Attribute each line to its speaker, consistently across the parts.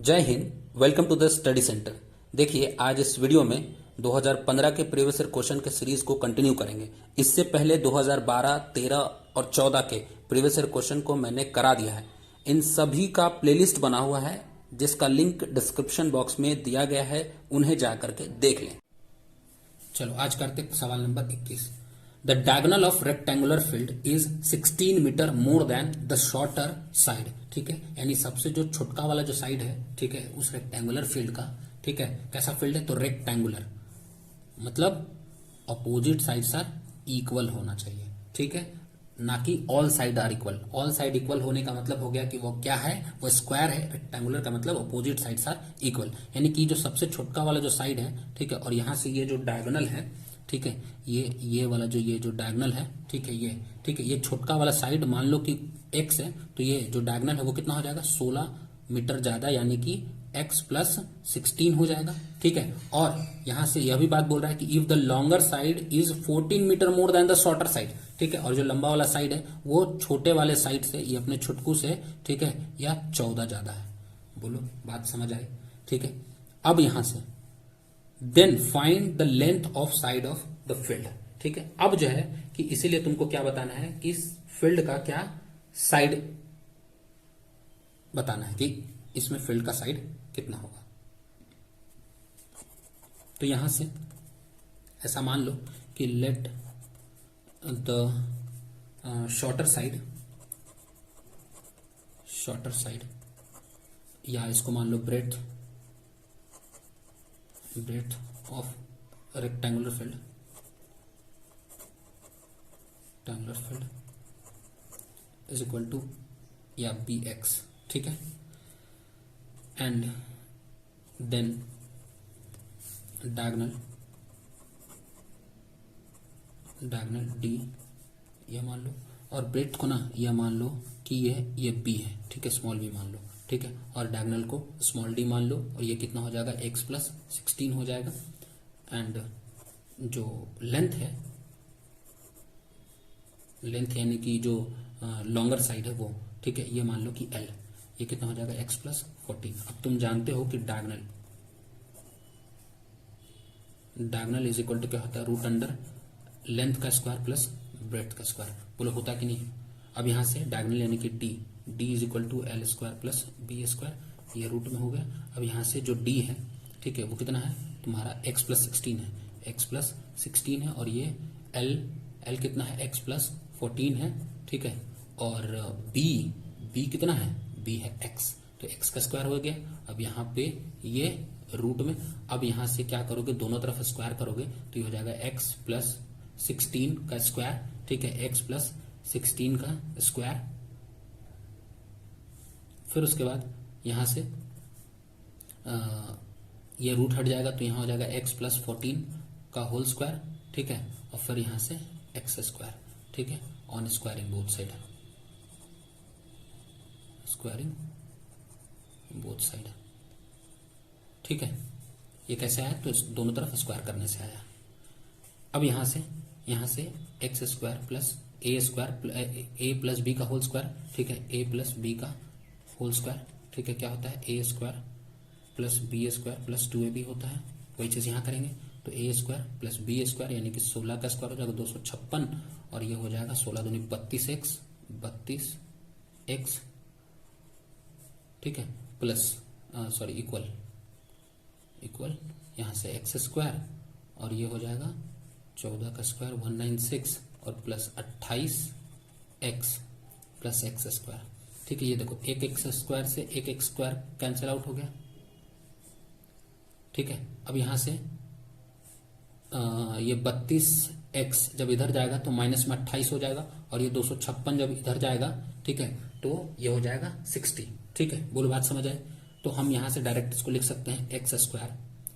Speaker 1: जय Hind. Welcome to the study centre. देखिए, आज इस वीडियो में 2015 के प्रीवियस ईयर क्वेश्चन के सीरीज को कंटिन्यू करेंगे। इससे पहले 2012, 13 और 14 के प्रीवियस ईयर क्वेश्चन को मैंने करा दिया है। इन सभी का प्लेलिस्ट बना हुआ है जिसका लिंक डिस्क्रिप्शन बॉक्स में दिया गया है, उन्हें जाकर के देख लें। चलो आज करते सवाल number 21। The diagonal of rectangular field is 16 metre more than the shorter side. ठीक है, यानी सबसे जो छोटका वाला जो साइड है, ठीक है, उस रेक्टेंगुलर फील्ड का, ठीक है, कैसा फील्ड है तो रेक्टेंगुलर, मतलब अपोजिट साइड्स आर इक्वल होना चाहिए। ठीक है, ना कि all side are equal. All side equal होने का मतलब हो गया कि वो क्या है, वो स्क्वायर है। रेक्टेंगुलर का मतलब अपोजिट साइड्स आर इक्वल, यानी कि जो सबसे छोटका वाला जो साइड है, ठीक है, और यहां से ये जो डायगोनल है, ठीक है, ये वाला जो ये जो डायगोनल है, ठीक है, ये, ठीक है, ये छोटका वाला साइड मान लो कि x है, तो ये जो डायगोनल है वो कितना हो जाएगा 16 मीटर ज्यादा, यानी कि x प्लस 16 हो जाएगा। ठीक है, और यहां से यह भी बात बोल रहा है कि if the longer side is 14 metre more than the shorter side. ठीक है, और जो लंबा वाला साइड है वो छोटे वाले साइड से, ये अपने छुटकू से, ठीक है, या 14 ज्यादा है। बोलो, बात समझ आई? ठीक है, अब यहां से then find the length of side of the field. ठीक है, अब जो है कि इसीलिए तुमको क्या बताना है कि इस फील्ड का क्या साइड बताना है, कि इसमें फील्ड का साइड कितना होगा। तो यहां से ऐसा मान लो कि लेट द शॉर्टर साइड, या इसको मान लो breadth of rectangular field is equal to या bx। ठीक है, एंड देन डायगोनल d यह मान लो, और ब्रेथ को ना यह मान लो कि ये b है। ठीक है, स्मॉल b मान लो। ठीक है, और डायगोनल को स्मॉल d मान लो, और ये कितना हो जाएगा x प्लस 16 हो जाएगा। एंड जो लेंथ यानी कि जो लॉन्गर साइड है वो, ठीक है, ये मान लो कि l, ये कितना हो जाएगा x प्लस 14। अब तुम जानते हो कि डायगोनल इज इक्वल टू क्या होता है, रूट अंडर लेंथ का स्क्वायर प्लस ब्रेथ का स्क्वायर। बोलो होता कि नहीं? अब यहां से डायगोनल यानी कि d is equal to L square plus B square, ये रूट में हो गया। अब यहां से जो d है, ठीक है, वो कितना है तुम्हारा x प्लस 16 है, x प्लस 16 है, और ये l कितना है x प्लस 14 है। ठीक है, और b कितना है, b है x, तो x का स्क्वायर हो गया। अब यहाँ पे ये रूट में, अब यहां से क्या करोगे, दोनों तरफ स्क्वायर करोगे तो ये हो जाएगा x प्लस 16 का स्क्वायर। ठीक है, x प्लस 16 का स्क्वायर। फिर उसके बाद यहां से ये रूट हट जाएगा तो यहां हो जाएगा x प्लस 14 का होल स्क्वायर। ठीक है, और फिर यहां से x स्क्वायर। ठीक है, ऑन स्क्वायरिंग बोथ साइड, ठीक है, ये कैसे आया तो दोनों तरफ स्क्वायर करने से आया। अब यहां से x square plus a square, a plus b का होल स्क्वायर। ठीक है, ए प्लस बी का होल स्क्वायर। ठीक है, क्या होता है a square plus B square plus 2ab होता है। वही चीज यहां करेंगे तो a square plus B square यानी कि 16 का स्क्वायर हो जाएगा 256, और ये हो जाएगा 16 दूनी 32x। ठीक है, प्लस सॉरी इक्वल यहां से एक्स स्क्वायर, और ये हो जाएगा 14 का स्क्वायर 196, और plus 28x plus X square. ठीक है, ये देखो एक एक्स स्क्वायर से एक एक्स स्क्वायर कैंसिल आउट हो गया। ठीक है, अब यहां से ये 32x जब इधर जाएगा तो माइनस में 28 हो जाएगा, और ये 256 जब इधर जाएगा, ठीक है, तो ये हो जाएगा 60। ठीक है, बोलो बात समझ आए? तो हम यहां से डायरेक्ट इसको लिख सकते हैं एक्स स्क्वायर।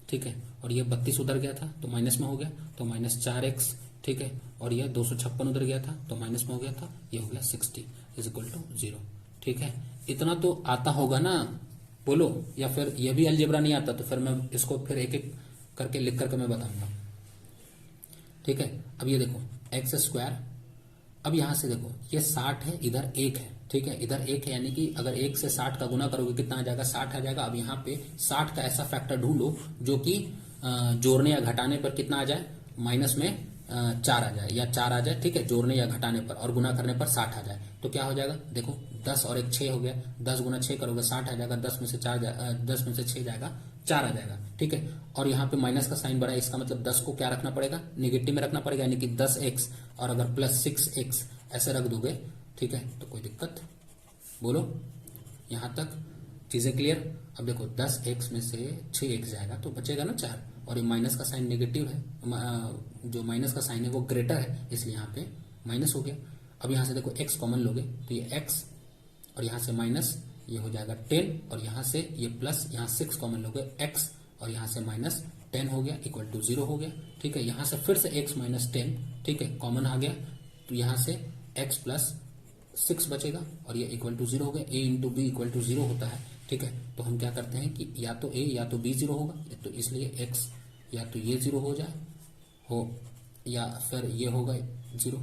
Speaker 1: ठीक है, और ये 32 उधर गया था तो माइनस में हो गया तो माइनस 4x। ठीक है, और ये 256 उधर गया था तो माइनस में हो गया था, ये हो गया 60 इज इक्वल टू 0। ठीक है, इतना तो आता होगा ना, बोलो, या फिर ये भी अलजेब्रा नहीं आता तो फिर मैं इसको फिर एक एक करके लिख करके मैं बताऊंगा। ठीक है, अब ये देखो एक्स स्क्वायर, अब यहां से देखो ये 60 है, इधर 1 है, ठीक है, इधर 1 है, यानी कि अगर 1 से 60 का गुना करोगे कितना आ जाएगा, 60 आ जाएगा। अब यहाँ पे 60 का ऐसा फैक्टर ढूंढो जो कि जोड़ने या घटाने पर कितना आ जाए, माइनस में 4 आ जाए या 4 आ जाए, ठीक है, जोड़ने या घटाने पर, और गुना करने पर 60 आ जाए। तो क्या हो जाएगा, देखो 10 और 1 6 हो गया, 10 गुना 6 करोगे 60 आ जाएगा, 10 में से 6 जाएगा 4 आ जाएगा, ठीक है। और यहाँ पे माइनस का साइन बड़ा है, इसका मतलब 10 को क्या रखना पड़ेगा, निगेटिव में रखना पड़ेगा, यानी कि 10x, और अगर प्लस 6x ऐसे रख दोगे, ठीक है, तो कोई दिक्कत, बोलो यहां तक चीजें क्लियर। अब देखो 10x में से 6x जाएगा तो बचेगा ना 4, और ये माइनस का साइन नेगेटिव है, जो माइनस का साइन है वो ग्रेटर है, इसलिए यहाँ पे माइनस हो गया। अब यहाँ से देखो x कॉमन लोगे तो ये x, और यहाँ से माइनस ये हो जाएगा 10, और यहाँ से ये प्लस, यहाँ 6 कॉमन लोगे x, और यहाँ से माइनस 10 हो गया, इक्वल टू 0 हो गया, ठीक है। यहाँ से फिर से x माइनस 10, ठीक है, कॉमन आ गया, तो यहाँ से x प्लस 6 बचेगा, और ये इक्वल टू 0 हो गया। a into B equal to 0 होता है, ठीक है। तो हम क्या करते हैं कि या तो a या तो b 0 होगा, तो इसलिए x या तो ये 0 हो जाए हो, या फिर ये होगा 0,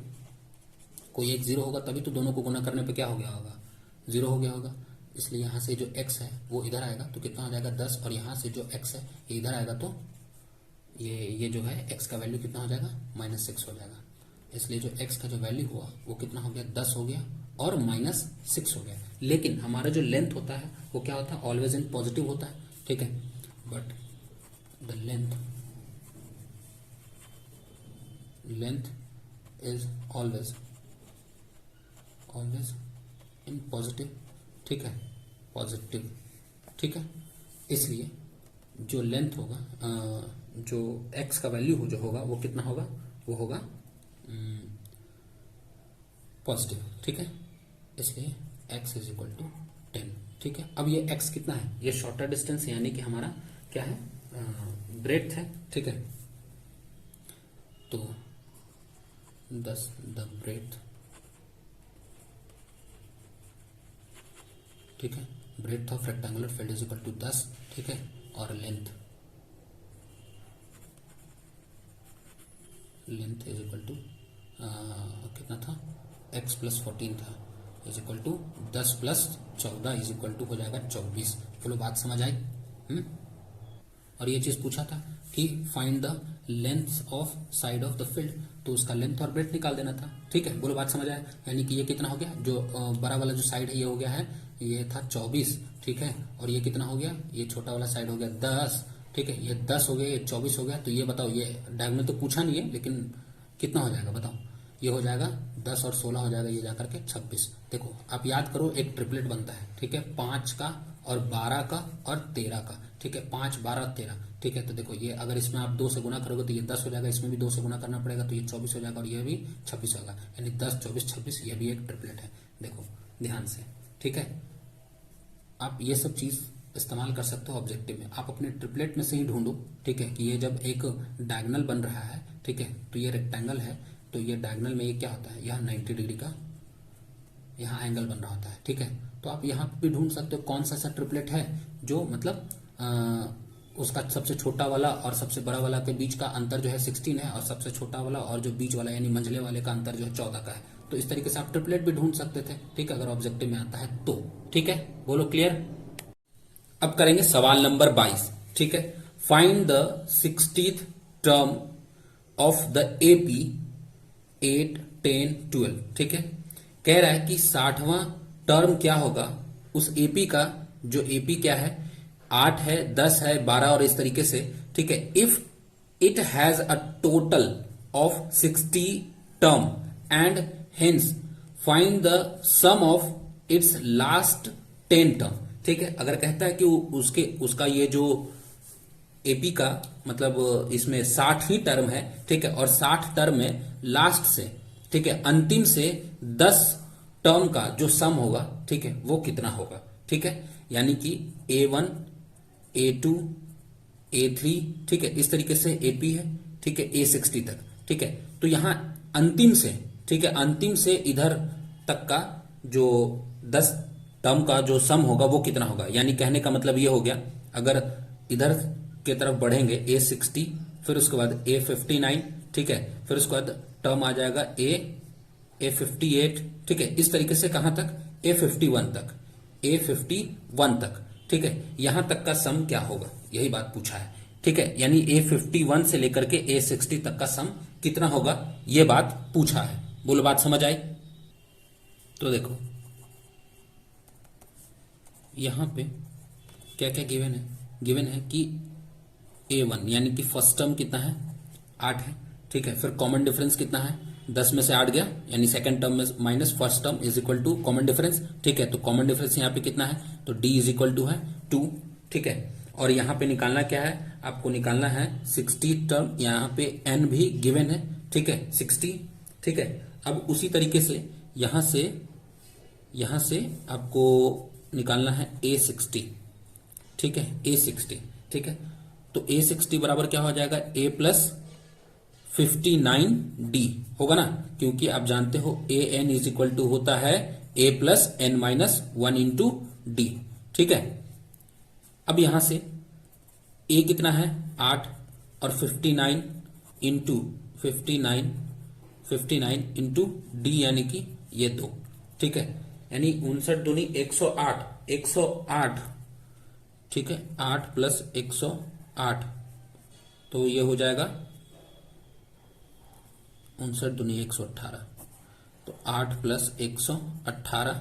Speaker 1: कोई एक 0 होगा, तभी तो दोनों को गुना करने पे क्या हो गया होगा, 0 हो गया होगा। इसलिए यहाँ से जो x है वो इधर आएगा तो कितना हो जाएगा 10, और यहाँ से जो x है ये इधर आएगा तो ये जो है x का वैल्यू कितना हो जाएगा, -6 हो जाएगा। इसलिए जो x का जो वैल्यू हुआ वो कितना हो गया, 10 हो गया और -6 हो गया। लेकिन हमारा जो लेंथ होता है वो क्या होता है, ऑलवेज इन पॉजिटिव होता है, ठीक है। But the length is always in positive, ठीक है, पॉजिटिव, ठीक है। इसलिए जो लेंथ होगा, जो x का वैल्यू जो होगा वो कितना होगा, वो होगा पॉजिटिव, ठीक है। इसलिए x इज इक्वल टू 10, ठीक है। अब ये x कितना है, ये शॉर्टर डिस्टेंस यानी कि हमारा क्या है, ब्रेड्थ है, ठीक है। तो 10 द ब्रेड्थ, ठीक है, breadth of rectangular field is equal to 10, ठीक है। और लेंथ इज इक्वल टू कितना था, x प्लस 14 था, is equal to 10 plus 14 is equal to हो जाएगा 24। बोलो बात समझ आई? और ये चीज पूछा था कि find the length of side of the field, तो उसका लेंथ और ब्रेड्थ निकाल देना था, ठीक है। बोलो बात समझ आया? यानी कि ये कितना हो गया, जो बड़ा वाला जो साइड है ये हो गया है, ये था 24, ठीक है। और ये कितना हो गया, ये छोटा वाला साइड हो गया 10, ठीक है। ये 10 हो गया, ये 24 हो गया। तो ये बताओ, ये डायगोनल तो पूछा नहीं है, लेकिन कितना हो जाएगा बताओ, ये हो जाएगा 10 और 16 हो जाएगा, ये जाकर के 26। देखो आप याद करो, एक ट्रिपलेट बनता है, ठीक है, 5 का और 12 का और 13 का, ठीक है, 5 12 13, ठीक है। तो देखो ये अगर इसमें आप 2 से गुना करोगे तो ये 10 हो जाएगा, इसमें भी 2 से गुना करना पड़ेगा तो ये 24 हो जाएगा, और ये भी 26 होगा, यानी 10 24 26, ये भी एक ट्रिपलेट है। देखो ध्यान से, ठीक है। आप ये सब चीज इस्तेमाल कर सकते हो ऑब्जेक्टिव में, आप अपने ट्रिपलेट में से ही ढूंढो, ठीक है, कि ये जब एक डायगोनल बन रहा है, ठीक है, तो ये रेक्टेंगल है, तो ये डायगोनल में ये क्या होता है, यहाँ 90 डिग्री का यहाँ एंगल बन रहा होता है, ठीक है। तो आप यहाँ पे भी ढूंढ सकते हो कौन सा ऐसा ट्रिपलेट है जो मतलब उसका सबसे छोटा वाला और सबसे बड़ा वाला के बीच का अंतर जो है 16 है, और सबसे छोटा वाला और जो बीच वाला यानी मंझले वाले का अंतर जो है 14 का है। तो इस तरीके से आप ट्रिपलेट भी ढूंढ सकते थे, ठीक है, अगर ऑब्जेक्टिव में आता है तो, ठीक है। बोलो क्लियर? अब करेंगे सवाल नंबर 22, ठीक है। Find the 60th term of the AP 8 10 12, ठीक है। कह रहा है कि 60वां टर्म क्या होगा उस एपी का, जो एपी क्या है, 8 है, 10 है, 12 और इस तरीके से, ठीक है। If it has a total of 60 term and hence find the sum of its last 10 term, ठीक है। अगर कहता है कि उसका ये जो एपी का मतलब इसमें 60 ही टर्म है, ठीक है, और 60 टर्म में लास्ट से, ठीक है, अंतिम से 10 टर्म का जो सम होगा, ठीक है, वो कितना होगा, ठीक है। यानी कि A1 A2 A3, ठीक है, इस तरीके से AP है, ठीक है, A60 तक, ठीक है। तो यहां अंतिम से, ठीक है, अंतिम से इधर तक का जो 10 टर्म का जो सम होगा वो कितना होगा। यानी कहने का मतलब ये हो गया, अगर इधर के तरफ बढ़ेंगे A60, फिर उसके बाद A59, ठीक है, फिर उसके बाद टर्म आ जाएगा A58, ठीक है, इस तरीके से कहां तक A51 तक, A51 तक, ठीक है, यहां तक का सम क्या होगा, यही बात पूछा है, ठीक है, यानी A51 से लेकर के A60 तक का सम कितना होगा, ये बात पूछा है। बोलो बात समझ आई? तो देखो यहां पे क्या क्या गिवन है, गिवन है कि A1 यानी कि फर्स्ट टर्म कितना है, 8 है, ठीक है, फिर कॉमन डिफरेंस कितना है, 10 में से 8 गया, यानी सेकंड टर्म में minus first term is equal to common difference, ठीक है, तो कॉमन डिफरेंस यहाँ पे कितना है, तो D इज इक्वल टू है 2, ठीक है, और यहाँ पे निकालना क्या है, आपको निकालना है 60 टर्म, यहाँ पे n भी गिवन है, ठीक है, 60, ठीक है। अब उसी तरीके से यहां से आपको निकालना है A60, ठीक है, A60, ठीक है, तो A60 बराबर क्या हो जाएगा, A प्लस 59D होगा ना, क्योंकि आप जानते हो AN इज इक्वल टू होता है A plus N minus 1 into D, ठीक है। अब यहां से A कितना है 8 और 59 इंटू 59 इंटू D यानी कि ये 2, ठीक है, यानी 59 दूनी 108, ठीक है, 8 प्लस 108, तो ये हो जाएगा 59 दूनी 118, तो 8 प्लस 118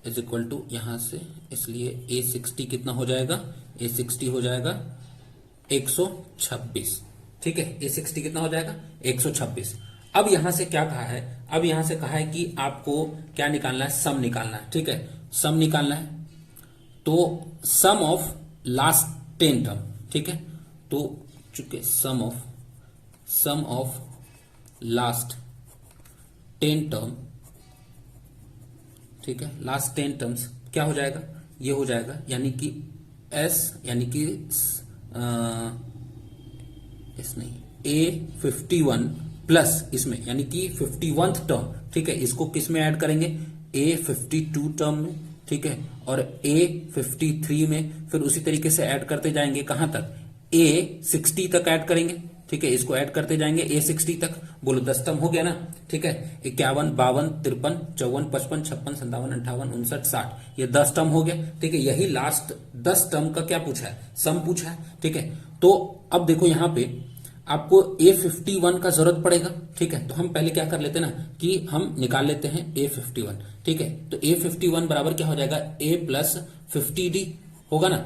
Speaker 1: इज इक्वल टू यहां से, इसलिए A60 कितना हो जाएगा, A60 हो जाएगा 126, ठीक है, A60 कितना हो जाएगा 126। अब यहां से क्या कहा है, अब यहां से कहा है कि आपको क्या निकालना है, सम निकालना है, ठीक है, सम निकालना है, तो सम ऑफ लास्ट 10 टर्म, ठीक है, तो चूंकि सम ऑफ लास्ट 10 टर्म, ठीक है, लास्ट 10 टर्म्स क्या हो जाएगा, ये हो जाएगा, यानी कि S यानी कि इस नहीं A51 प्लस इसमें यानी कि 51th टर्म, ठीक है, इसको किस में ऐड करेंगे, A52 टर्म में, ठीक है, और A53 में, फिर उसी तरीके से ऐड करते जाएंगे कहां तक, A60 तक ऐड करेंगे, ठीक है, इसको ऐड करते जाएंगे A60 तक। बोलो 10 टर्म हो गया ना, ठीक है, 51 52 53 54 55 56 57 58 59 60, ये 10 टर्म हो गया, ठीक है, यही लास्ट 10 टर्म का क्या पूछा है, सम पूछा है, ठीक है। तो अब देखो यहां पे आपको A51 का जरूरत पड़ेगा, ठीक है, तो हम पहले क्या कर लेते हैं ना कि हम निकाल लेते हैं A51, ठीक है, तो A51 बराबर क्या हो जाएगा, A प्लस 50D होगा ना।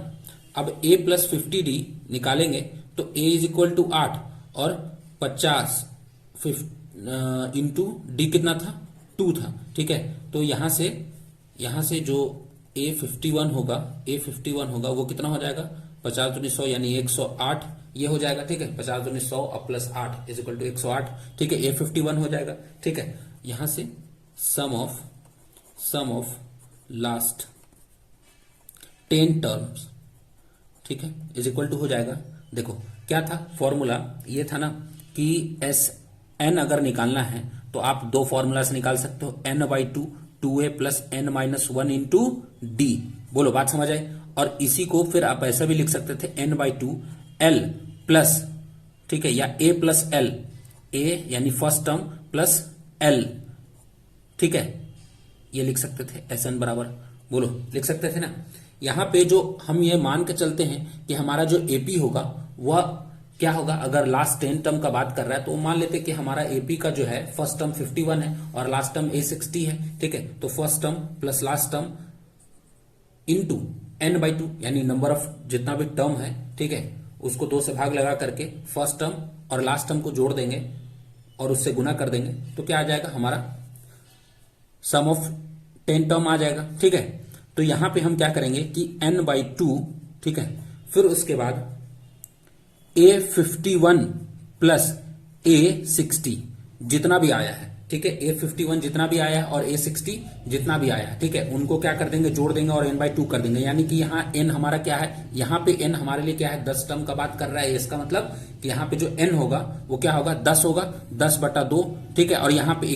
Speaker 1: अब A प्लस 50D निकालेंगे तो A इज इक्वल टू 8 और 50 इंटू डी कितना था, 2 था, ठीक है, तो यहां से जो A51 होगा वो कितना हो जाएगा, 50 दूनी 100 यानी 108 ये हो जाएगा, ठीक है, 50 दूनी 100 और प्लस 8 इज इक्वल टू 108, ठीक है, A51 हो जाएगा, ठीक है। यहां से सम ऑफ लास्ट 10 टर्म्स, ठीक है, इज इक्वल टू हो जाएगा, देखो क्या था फॉर्मूला, ये था ना कि SN अगर निकालना है तो आप दो फॉर्मूला से निकाल सकते हो, n/2 2a plus n minus 1 into D. बोलो बात समझ आए। और इसी को फिर आप ऐसा भी लिख सकते थे n/2 l प्लस, ठीक है, या a प्लस l, a यानी फर्स्ट टर्म प्लस l, ठीक है, ये लिख सकते थे SN बराबर, बोलो लिख सकते थे ना। यहां पे जो हम ये मान के चलते हैं कि हमारा जो एपी होगा वह क्या होगा, अगर लास्ट 10 टर्म का बात कर रहा है तो मान लेते कि हमारा एपी का जो है फर्स्ट टर्म 51 है और लास्ट टर्म A60 है, ठीक है, तो first term plus last term into n/2 यानी नंबर ऑफ जितना भी टर्म है, ठीक है, उसको 2 से भाग लगा करके फर्स्ट टर्म और लास्ट टर्म को जोड़ देंगे और उससे गुना कर देंगे तो क्या आ जाएगा, हमारा सम ऑफ 10 टर्म आ जाएगा, ठीक है। तो यहां पे हम क्या करेंगे कि n/2, ठीक है, फिर उसके बाद A51 प्लस A60 जितना भी आया है, ठीक है, A51 जितना भी आया है और A60 जितना भी आया है, ठीक है, उनको क्या कर देंगे, जोड़ देंगे और n/2 कर देंगे, यानी कि यहाँ n हमारा क्या है, यहाँ पे n हमारे लिए क्या है, 10 टर्म का बात कर रहा है, इसका मतलब कि यहाँ पे जो n होगा वो क्या होगा, 10 होगा, 10/2, ठीक है, और यहाँ पे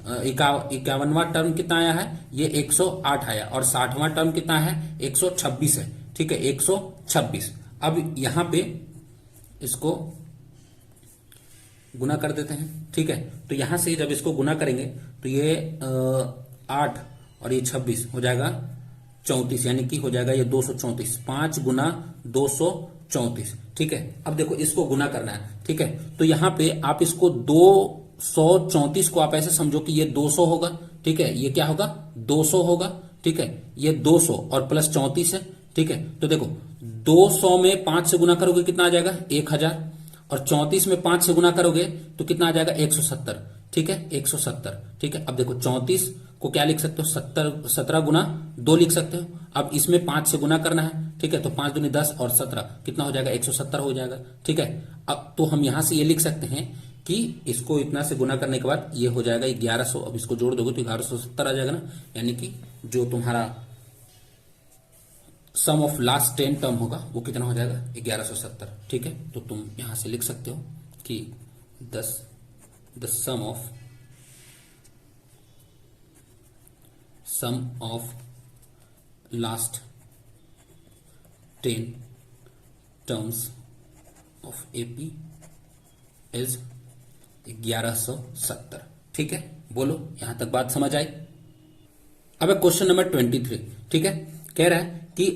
Speaker 1: 51वां टर्म कितना आया है, ये 108 आया और 60वां टर्म कितना है, 126 है, ठीक है, 126। अब यहां पे इसको गुना कर देते हैं, ठीक है, तो यहां से जब इसको गुना करेंगे तो ये 8 और ये 26 हो जाएगा 34, यानी कि हो जाएगा ये 234। 5 गुना 234, ठीक है। अब देखो इसको गुना करना है, ठीक है। तो यहां पे आप इसको 234 को आप ऐसे समझो कि ये 200 होगा, ठीक है। ये क्या होगा 200 होगा, ठीक है। ये 200 और प्लस 34 है, ठीक है। तो देखो 200 में 5 से गुना करोगे कितना आ जाएगा 1000, और 34 में 5 से गुना करोगे तो कितना आ जाएगा 170, ठीक है। 170, ठीक है। अब देखो 34 को क्या लिख सकते हो 17 गुना 2 लिख सकते हो। अब इसमें 5 से गुना करना है, ठीक है। तो 5 दूनी 10 और 17 कितना हो जाएगा 170 हो जाएगा, ठीक है। अब तो हम यहां से ये लिख सकते हैं कि इसको इतना से गुना करने के बाद ये हो जाएगा 1100। अब इसको जोड़ दोगे तो 1170 आ जाएगा ना, यानी कि जो तुम्हारा सम ऑफ लास्ट 10 टर्म होगा वो कितना हो जाएगा 1170, ठीक है। तो तुम यहां से लिख सकते हो कि the sum of last 10 terms of AP is 1170, ठीक है। बोलो यहां तक बात समझ आई। अब क्वेश्चन नंबर 23, ठीक है। कह रहा है कि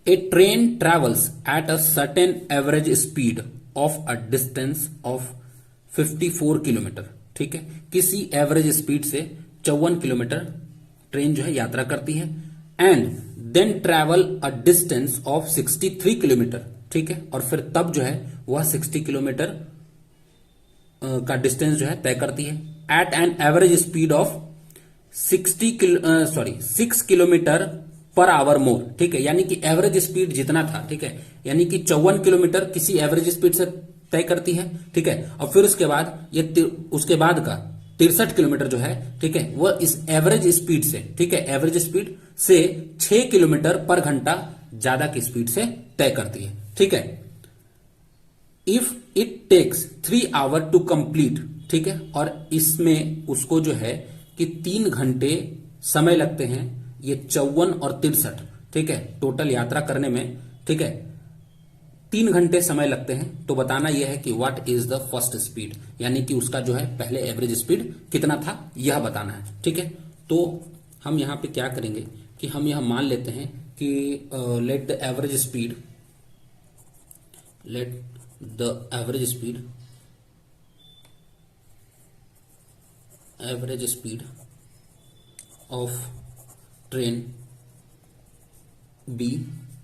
Speaker 1: a train travels at a certain average speed of a distance of 54 kilometre, ठीक है। किसी एवरेज स्पीड से 54 किलोमीटर ट्रेन जो है यात्रा करती है, and then travel a distance of 63 kilometre, ठीक है। और फिर तब जो है वह 60 किलोमीटर का डिस्टेंस जो है तय करती है at an average speed of 6 kilometre per hour more, ठीक है। यानी कि एवरेज स्पीड जितना था, ठीक है, यानी कि 54 किलोमीटर किसी एवरेज स्पीड से तय करती है, ठीक है। और फिर उसके बाद उसके बाद का 63 किलोमीटर जो है, ठीक है, वह इस एवरेज स्पीड से, ठीक है, एवरेज स्पीड से 6 किलोमीटर पर घंटा ज्यादा की स्पीड से तय करती है, ठीक है। If it takes 3 hour to complete, ठीक है। और इसमें उसको जो है कि 3 घंटे समय लगते हैं ये 54 और 63, ठीक है, टोटल यात्रा करने में, ठीक है, 3 घंटे समय लगते हैं। तो बताना यह है कि what is the first speed, यानी कि उसका जो है पहले एवरेज स्पीड कितना था यह बताना है, ठीक है। तो हम यहां पे क्या करेंगे कि हम यह मान लेते हैं कि let the average speed of train be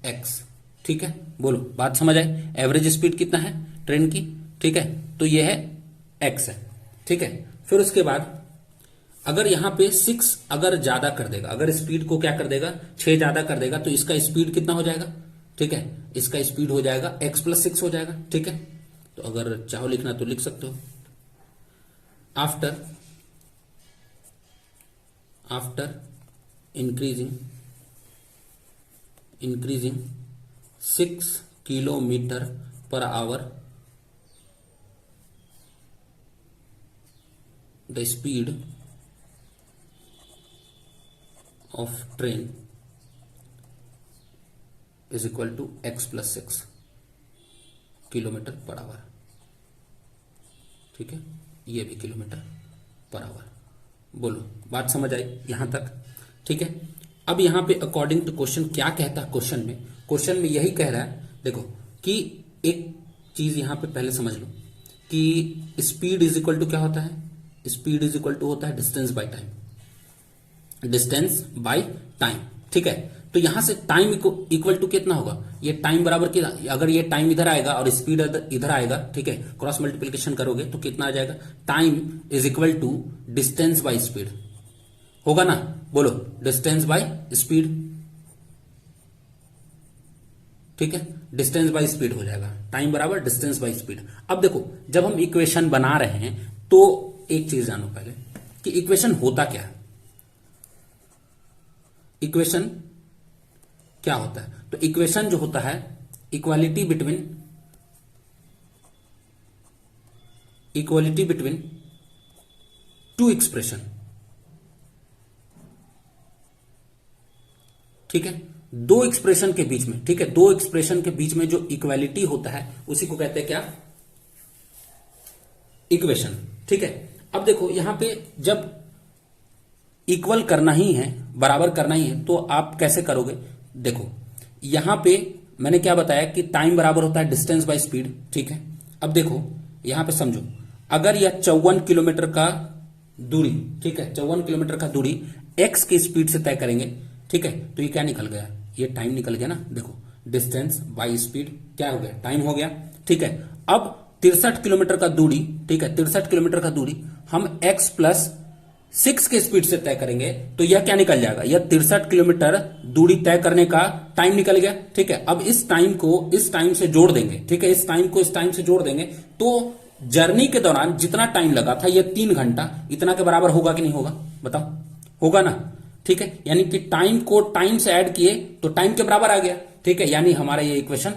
Speaker 1: X, ठीक है। बोलो बात समझ आए। एवरेज स्पीड कितना है ट्रेन की, ठीक है, तो यह है एक्स है, ठीक है। फिर उसके बाद अगर यहां पे 6 अगर ज्यादा कर देगा, अगर स्पीड को क्या कर देगा 6 ज्यादा कर देगा, तो इसका स्पीड कितना हो जाएगा, ठीक है, इसका स्पीड हो जाएगा x + 6 हो जाएगा, ठीक है। तो अगर चाहो लिखना तो लिख सकते हो। After increasing 6 kilometre per hour the speed of train is equal to x + 6 kilometre per hour, ठीक है, ये भी किलोमीटर पर आवर। बोलो बात समझ आई यहां तक, ठीक है। अब यहां पे अकॉर्डिंग टू क्वेश्चन क्या कहता है, क्वेश्चन में यही कह रहा है, देखो कि एक चीज यहां पे पहले समझ लो कि स्पीड इज इक्वल टू क्या होता है, स्पीड इज इक्वल टू होता है डिस्टेंस बाय टाइम, ठीक है। तो यहां से टाइम इक्वल टू कितना होगा, ये टाइम बराबर कितना, अगर ये टाइम इधर आएगा और स्पीड इधर आएगा, ठीक है, क्रॉस मल्टीप्लिकेशन करोगे तो कितना आ जाएगा, time is equal to distance by speed होगा ना। बोलो डिस्टेंस बाय स्पीड, ठीक है, डिस्टेंस बाय स्पीड हो जाएगा, टाइम बराबर डिस्टेंस बाय स्पीड। अब देखो जब हम इक्वेशन बना रहे हैं तो एक चीज जानो पहले कि इक्वेशन होता क्या है, इक्वेशन क्या होता है। तो इक्वेशन जो होता है इक्वालिटी बिटवीन टू एक्सप्रेशन, ठीक है, दो एक्सप्रेशन के बीच में, ठीक है, दो एक्सप्रेशन के बीच में जो इक्वालिटी होता है उसी को कहते हैं क्या, इक्वेशन, ठीक है। अब देखो यहां पे जब इक्वल करना ही है, बराबर करना ही है, तो आप कैसे करोगे? देखो यहां पे मैंने क्या बताया कि टाइम बराबर होता है डिस्टेंस बाय स्पीड, ठीक है। अब देखो यहां पे समझो, अगर यह 54 किलोमीटर का दूरी, ठीक है, 54 किलोमीटर का दूरी एक्स की स्पीड से तय करेंगे, ठीक है, तो ये क्या निकल गया? ये टाइम निकल गया ना। देखो डिस्टेंस बाय स्पीड क्या हो गया? टाइम हो गया, ठीक है। अब 63 किलोमीटर का दूरी, ठीक है, 63 किलोमीटर का दूरी हम x प्लस 6 के स्पीड से तय करेंगे, तो यह क्या निकल जाएगा? यह 63 किलोमीटर दूरी तय करने का टाइम निकल गया, ठीक है। अब इस टाइम को इस टाइम से जोड़ देंगे, ठीक है, इस टाइम को इस टाइम से जोड़ देंगे, तो जर्नी के दौरान जितना टाइम लगा था यह 3 घंटा, इतना के बराबर होगा कि नहीं होगा? बताओ, होगा ना, ठीक है। यानी कि टाइम को टाइम से ऐड किए तो टाइम के बराबर आ गया, ठीक है। यानी हमारा ये इक्वेशन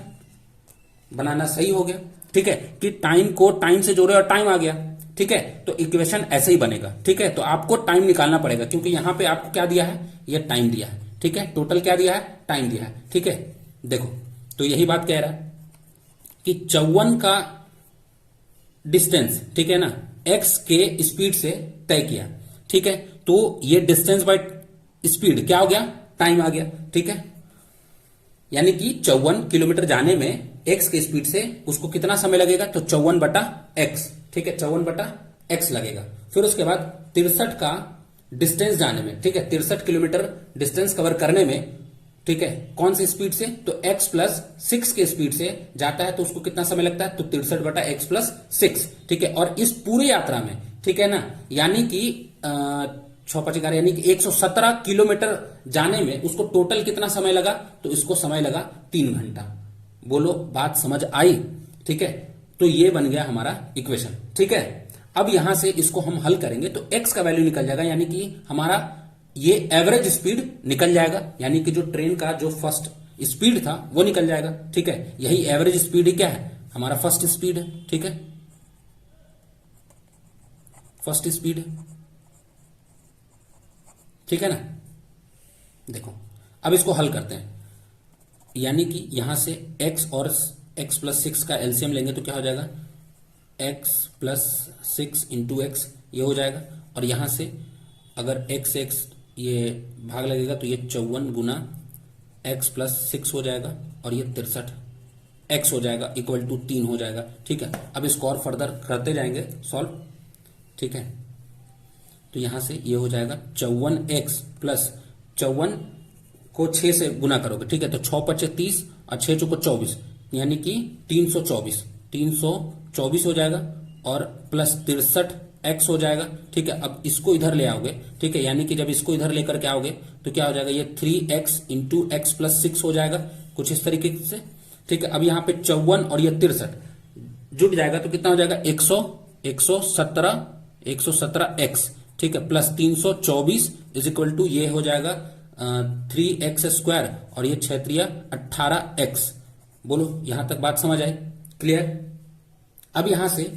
Speaker 1: बनाना सही हो गया, ठीक है, कि टाइम को टाइम से जोड़े और टाइम आ गया, ठीक है। तो इक्वेशन ऐसे ही बनेगा, ठीक है। तो आपको टाइम निकालना पड़ेगा, क्योंकि यहां पे आपको क्या दिया है? ये टाइम दिया है, ठीक है। टोटल क्या दिया है? टाइम दिया है, ठीक है। देखो तो यही बात कह रहा है कि 54 का डिस्टेंस, ठीक है ना, एक्स के स्पीड से तय किया, ठीक है। तो ये डिस्टेंस बाय स्पीड क्या हो गया? टाइम आ गया, ठीक है। यानी कि 54 किलोमीटर जाने में एक्स के स्पीड से उसको कितना समय लगेगा? तो 54 बटा एक्स, ठीक है, 54 बटा एक्स लगेगा। फिर उसके बाद 63 का डिस्टेंस जाने में, ठीक है, 63 किलोमीटर डिस्टेंस कवर करने में, ठीक है, कौन सी स्पीड से? तो x प्लस 6 के स्पीड से जाता है, तो उसको कितना समय लगता है? तो 63 बटा एक्स प्लस 6, ठीक है। और इस पूरी यात्रा में, ठीक है ना, यानी कि 6×5 यानी कि 117 किलोमीटर जाने में उसको टोटल कितना समय लगा? तो इसको समय लगा 3 घंटा। बोलो बात समझ आई? ठीक है, तो ये बन गया हमारा इक्वेशन, ठीक है। अब यहां से इसको हम हल करेंगे तो x का वैल्यू निकल जाएगा, यानी कि हमारा ये एवरेज स्पीड निकल जाएगा, यानी कि जो ट्रेन का जो फर्स्ट स्पीड था वो निकल जाएगा, ठीक है। यही एवरेज स्पीड क्या है? हमारा फर्स्ट स्पीड है, ठीक है, फर्स्ट स्पीड है, ठीक है ना। देखो अब इसको हल करते हैं, यानी कि यहां से x और x प्लस 6 का एलसीएम लेंगे तो क्या हो जाएगा? x प्लस 6 इंटू एक्स, ये हो जाएगा। और यहां से अगर x ये भाग लगेगा तो ये 54 गुना x प्लस 6 हो जाएगा, और ये 63 x हो जाएगा, इक्वल टू 3 हो जाएगा, ठीक है। अब इसको और फर्दर करते जाएंगे सॉल्व, ठीक है। तो यहां से ये हो जाएगा 54x प्लस 54 को 6 से गुना करोगे, ठीक है, तो 6×5 = 30 और 6×4 = 24, यानी कि 324 हो जाएगा, और प्लस 63x हो जाएगा, ठीक है। अब इसको इधर ले आओगे, ठीक है, यानी कि जब इसको इधर लेकर के आओगे तो क्या हो जाएगा? ये 3x इंटू एक्स प्लस 6 हो जाएगा, कुछ इस तरीके से, ठीक है। अब यहाँ पे 54 और ये 63 जुट जाएगा तो कितना हो जाएगा? 117x, ठीक है, प्लस 324 इज इक्वल टू ये हो जाएगा 3x² और ये 6×3 = 18x। बोलो यहां तक बात समझ आई? क्लियर? अब यहां से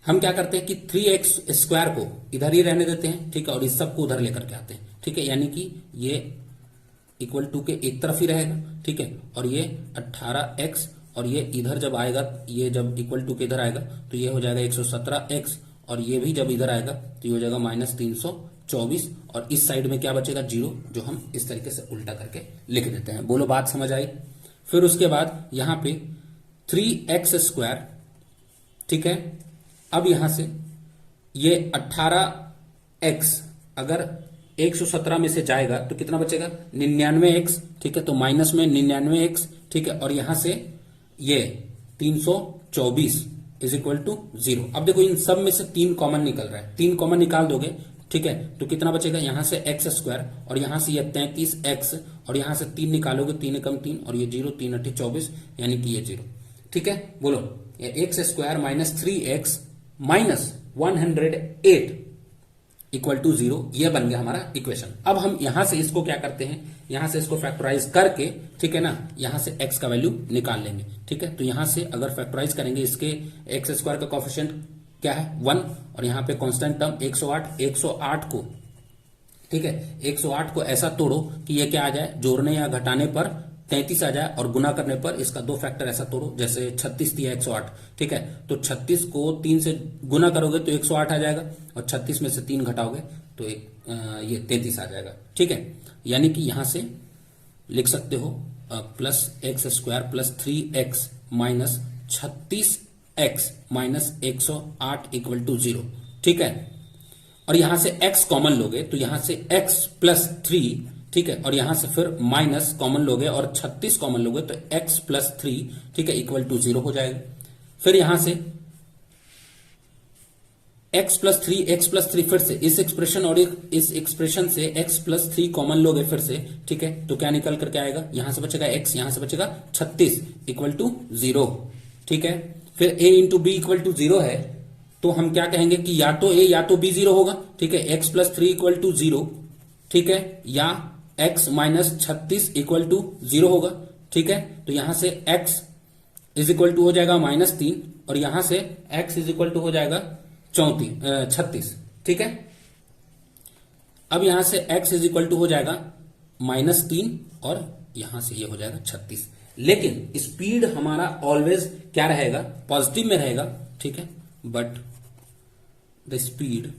Speaker 1: हम क्या करते हैं कि 3x² को इधर ही रहने देते हैं, ठीक है, और इस सब को उधर लेकर के आते हैं, ठीक है, यानी कि ये इक्वल टू के एक तरफ ही रहेगा, ठीक है, और ये 18x, और ये इधर जब आएगा, ये जब इक्वल टू के इधर आएगा तो ये हो जाएगा 117x, और ये भी जब इधर आएगा तो ये हो जाएगा -324, और इस साइड में क्या बचेगा? 0, जो हम इस तरीके से उल्टा करके लिख देते हैं। बोलो बात समझ आई? फिर उसके बाद यहां पे 3x², ठीक है। अब यहां से ये 18x अगर 117 में से जाएगा तो कितना बचेगा? 99x, ठीक है, तो माइनस में 99x, ठीक है, और यहां से ये 324 इज इक्वल टू 0। अब देखो इन सब में से 3 कॉमन निकल रहा है, 3 कॉमन निकाल दोगे, ठीक है, तो कितना बचेगा? यहां से x² और यहां से ये 33x, और यहां से 3 निकालोगे, 3 कम 3 और ये 0, 3 × 8 = 24, यानी कि ये 0, ठीक है। बोलो ये x² minus 3x minus 108 equal to 0, ये बन गया हमारा इक्वेशन। अब हम यहां से इसको क्या करते हैं? यहां से इसको फैक्टराइज करके, ठीक है ना, यहां से x का वैल्यू निकाल लेंगे, ठीक है। तो यहां से अगर फैक्टराइज करेंगे, इसके x² का कोफिशिएंट क्या है? 1, और यहां पे कांस्टेंट टर्म 108 को, ठीक है, 108 को ऐसा तोड़ो कि ये क्या आ जाए? जोड़ने या घटाने पर 33 आ जाए, और गुना करने पर इसका 2 फैक्टर ऐसा तोड़ो, जैसे 36 दिया 108, ठीक है, तो 36 को 3 से गुना करोगे तो 108 आ जाएगा, और 36 में से 3 घटाओगे तो ये 33 आ जाएगा। ठीक है, यानी कि यहां से लिख सकते हो plus X square plus 3x minus 36x minus 108 equal to 0। ठीक है, और यहां से x कॉमन लोगे तो यहां से x प्लस 3, ठीक है, और यहां से फिर माइनस कॉमन लोगे और 36 कॉमन लोगे तो x प्लस 3, ठीक है, इक्वल टू 0 हो जाएगा। फिर यहां से x प्लस थ्री फिर से इस एक्सप्रेशन और इस एक्सप्रेशन से x प्लस 3 कॉमन लोगे फिर से, ठीक है, तो क्या निकल करके आएगा, यहां से बचेगा x, यहां से बचेगा 36 इक्वल टू 0। ठीक है, फिर a into B equal to 0 है तो हम क्या कहेंगे कि या तो a या तो b 0 होगा। ठीक है, x प्लस 3 इक्वल टू 0, ठीक है, या x माइनस 36 इक्वल टू 0 होगा। ठीक है, तो यहां से x इज इक्वल टू हो जाएगा -3 और यहां से x इज इक्वल टू हो जाएगा 36। ठीक है, अब यहां से x इज इक्वल टू हो जाएगा -3 और यहां से ये हो जाएगा 36। लेकिन स्पीड हमारा ऑलवेज क्या रहेगा, पॉजिटिव में रहेगा। ठीक है, but the speed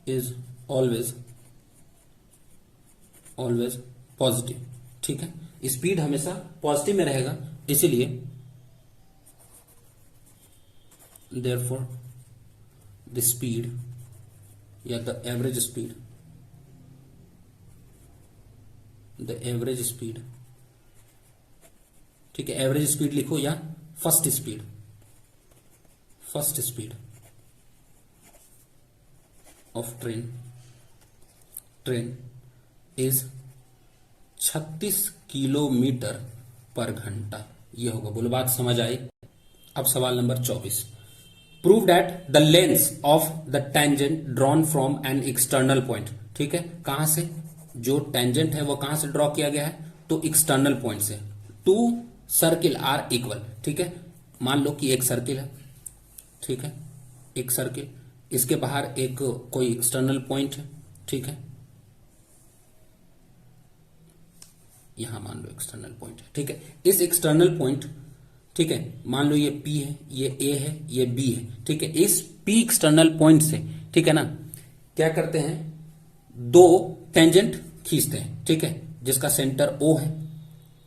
Speaker 1: is always positive. ठीक है, स्पीड हमेशा पॉजिटिव में रहेगा, इसीलिए therefore the speed या the average speed ठीक है, एवरेज स्पीड लिखो या first speed of train is 36 kilometre पर घंटा। ये होगा। बोलो बात समझ आई। अब सवाल number 24, prove that the length of the tangent drawn from an external point. ठीक है, कहां से, जो टेंजेंट है वो कहां से ड्रॉ किया गया है, तो एक्सटर्नल पॉइंट से, टू सर्किल आर इक्वल। ठीक है, मान लो कि एक सर्किल है, ठीक है, एक सर्किल, इसके बाहर एक कोई एक्सटर्नल पॉइंट है। ठीक है, यहां मान लो एक्सटर्नल पॉइंट है। ठीक है, इस एक्सटर्नल पॉइंट, ठीक है, मान लो ये P है, ये A है, ये B है। ठीक है, इस P एक्सटर्नल पॉइंट से, ठीक है ना, क्या करते हैं, दो टेंजेंट खींचते हैं। ठीक है, जिसका सेंटर O है।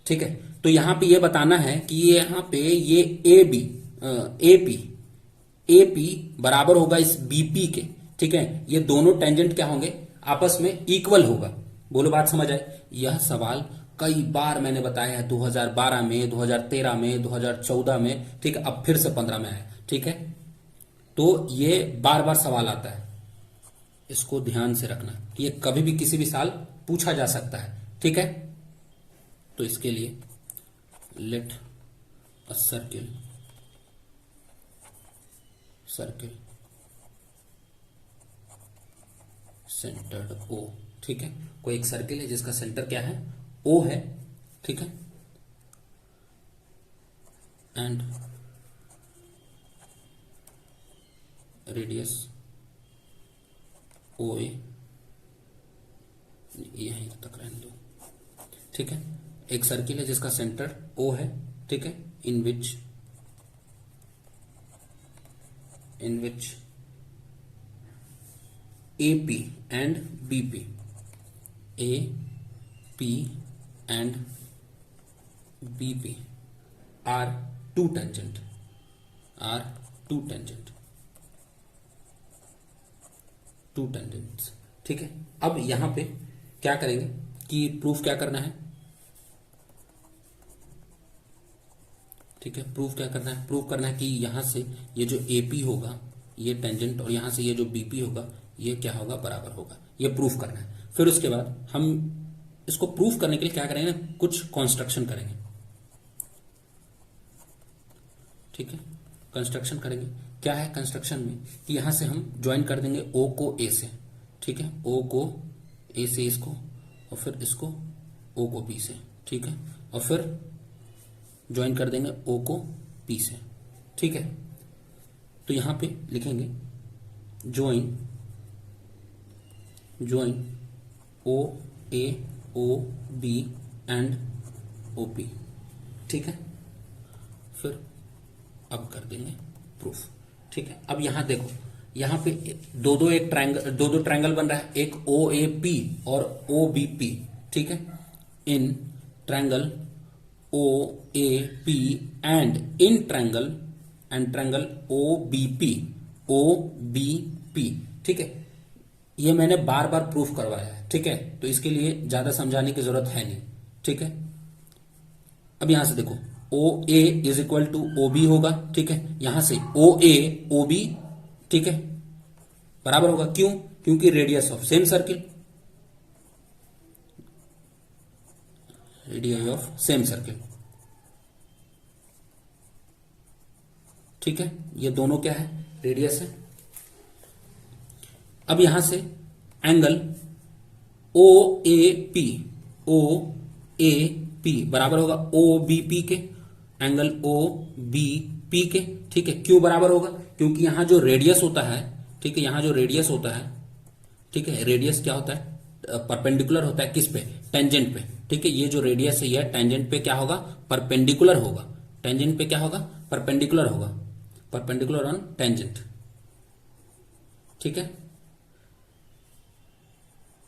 Speaker 1: ठीक है, तो यहां पे ये बताना है कि यहां पे ये AP बराबर होगा इस BP के। ठीक है, ये दोनों टेंजेंट क्या होंगे, आपस में इक्वल होगा। बोलो बात समझ आए। यह सवाल कई बार मैंने बताया है, 2012 में, 2013 में, 2014 में, ठीक है, अब फिर से 15 में आया। ठीक है, तो ये बार बार सवाल आता है, इसको ध्यान से रखना कि ये कभी भी किसी भी साल पूछा जा सकता है। ठीक है, तो इसके लिए let a circle centred O। ठीक है, कोई एक सर्किल है जिसका सेंटर क्या है, O है। ठीक है, एंड रेडियस OA, यहीं तक रहने दो। ठीक है, एक सर्किल है जिसका सेंटर O है। ठीक है, इन विच AP and BP, AP and BP are two tangent, two tangents। ठीक है, अब यहां पे क्या करेंगे कि प्रूफ क्या करना है। ठीक है, प्रूफ क्या करना है, प्रूफ करना है कि यहां से ये जो AP होगा ये टेंजेंट, और यहां से ये जो BP होगा ये क्या होगा, बराबर होगा। ये प्रूफ करना है। फिर उसके बाद हम इसको प्रूफ करने के लिए क्या करेंगे ना, कुछ कंस्ट्रक्शन करेंगे। ठीक है, कंस्ट्रक्शन करेंगे। क्या है कंस्ट्रक्शन में कि यहां से हम ज्वाइन कर देंगे O को A से। ठीक है, O को A से इसको, और फिर इसको O को B से। ठीक है, और फिर ज्वाइन कर देंगे O को P से। ठीक है, तो यहां पे लिखेंगे join O A O B and O P। ठीक है, फिर अब कर देंगे प्रूफ। ठीक है। अब यहां देखो, यहां पे दो दो ट्रायंगल बन रहा है, एक ओ ए पी और ओ बी पी, ठीक है। In triangle O A P and in triangle O B P, ठीक है। ये मैंने बार बार प्रूफ करवाया है, ठीक है, तो इसके लिए ज्यादा समझाने की जरूरत है नहीं, ठीक है। अब यहां से देखो, O A is equal to O B होगा, ठीक है। यहां से ओ ए ओ बी, ठीक है, बराबर होगा। क्यों? क्योंकि रेडियस ऑफ सेम सर्किल, ठीक है। ये दोनों क्या है? रेडियस है। अब यहां से एंगल ओ ए पी बराबर होगा ओ बी पी के, एंगल ओ बी पी के, ठीक है। क्यों बराबर होगा? क्योंकि यहां जो रेडियस होता है, ठीक है, यहां जो रेडियस होता है, ठीक है, रेडियस क्या होता है? परपेंडिकुलर होता है किस पे? टेंजेंट पे, ठीक है। ये जो रेडियस है ये टेंजेंट पे क्या होगा? परपेंडिकुलर होगा। टेंजेंट पे क्या होगा? परपेंडिकुलर होगा, परपेंडिकुलर ऑन टेंजेंट, ठीक है,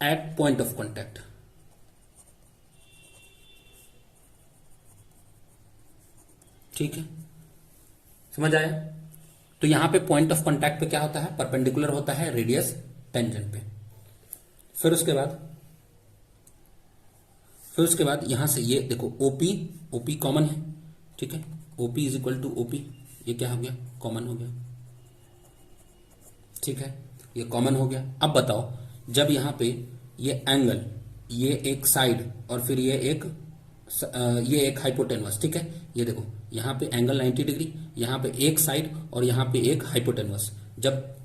Speaker 1: एट पॉइंट ऑफ कॉन्टैक्ट, ठीक है। समझ आया? तो यहां पे पॉइंट ऑफ कांटेक्ट पे क्या होता है? परपेंडिकुलर होता है रेडियस टेंजेंट पे। फिर उसके बाद यहां से ये देखो ओपी कॉमन है, ठीक है। OP is equal to OP, ये क्या हो गया? कॉमन हो गया, ठीक है, ये कॉमन हो गया। अब बताओ, जब यहां पे ये एंगल, ये एक साइड और फिर ये एक हाइपोटेनवस, ठीक है। ये देखो यहां पे एंगल 90 डिग्री, यहां पे एक साइड और यहां पे एक हाइपोटेनवस, जब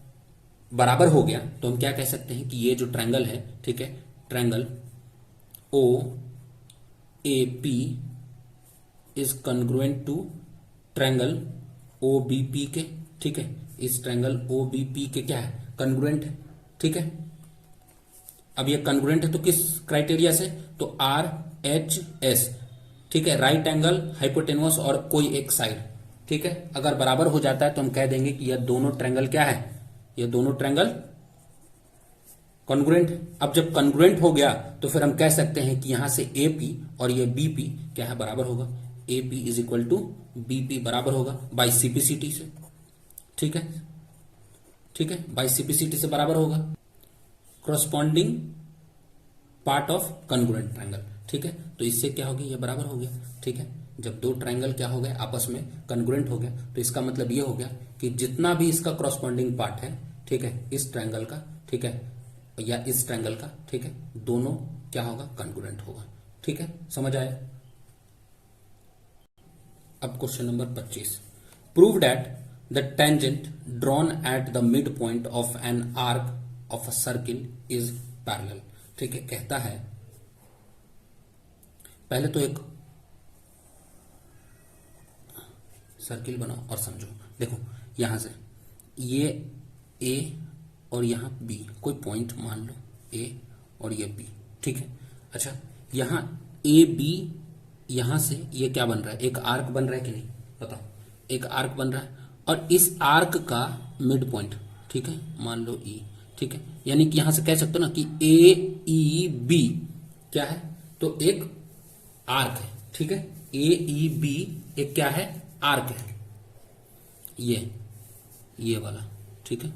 Speaker 1: बराबर हो गया तो हम क्या कह सकते हैं कि ये जो ट्रायंगल है, ठीक है, triangle O A P is congruent to triangle O B P के, ठीक है। इस ट्रायंगल ओ बी पी के क्या है? कॉन्ग्रुएंट है, ठीक है। अब ये कॉन्ग्रुएंट है तो किस क्राइटेरिया से? तो आर एच एस, ठीक है, राइट एंगल, हाइपोटेनवस और कोई एक साइड, ठीक है। अगर बराबर हो जाता है तो हम कह देंगे कि यह दोनों ट्रायंगल क्या है? ये दोनों ट्रायंगल कॉन्ग्रुएंट है। अब जब कॉन्ग्रुएंट हो गया तो फिर हम कह सकते हैं कि यहां से ए पी और ये बी पी क्या है? बराबर होगा। A P is equal to B P बराबर होगा बाई सीपीसीटी से, ठीक है, ठीक है, बाई सीपीसीटी से बराबर होगा। corresponding part of congruent triangle, ठीक है। तो इससे क्या हो गया? ये बराबर हो गया, ठीक है। जब दो ट्रायंगल क्या हो गए? आपस में कॉन्ग्रुएंट हो गया, तो इसका मतलब ये हो गया कि जितना भी इसका corresponding पार्ट है, ठीक है, इस ट्रायंगल का, ठीक है, या इस ट्रायंगल का, ठीक है, दोनों क्या होगा? कॉन्ग्रुएंट होगा, ठीक है। समझ आया? अब question number 25, prove that the tangent drawn at the mid point of an arc of a circle is parallel, ठीक है। कहता है, पहले तो एक सर्किल बनाओ और समझो। देखो यहां से ये ए और यहां बी, कोई पॉइंट मान लो ए और ये बी, ठीक है। अच्छा, यहां ए बी, यहां से ये क्या बन रहा है? एक आर्क बन रहा है कि नहीं? बताओ, एक आर्क बन रहा है और इस आर्क का मिड पॉइंट, ठीक है, मान लो ई, ठीक है। यानी कि यहां से कह सकते हो ना कि ए ई बी क्या है? तो एक आर्क है, ठीक है। ए ई बी एक क्या है? आर्क है, ये वाला, ठीक है।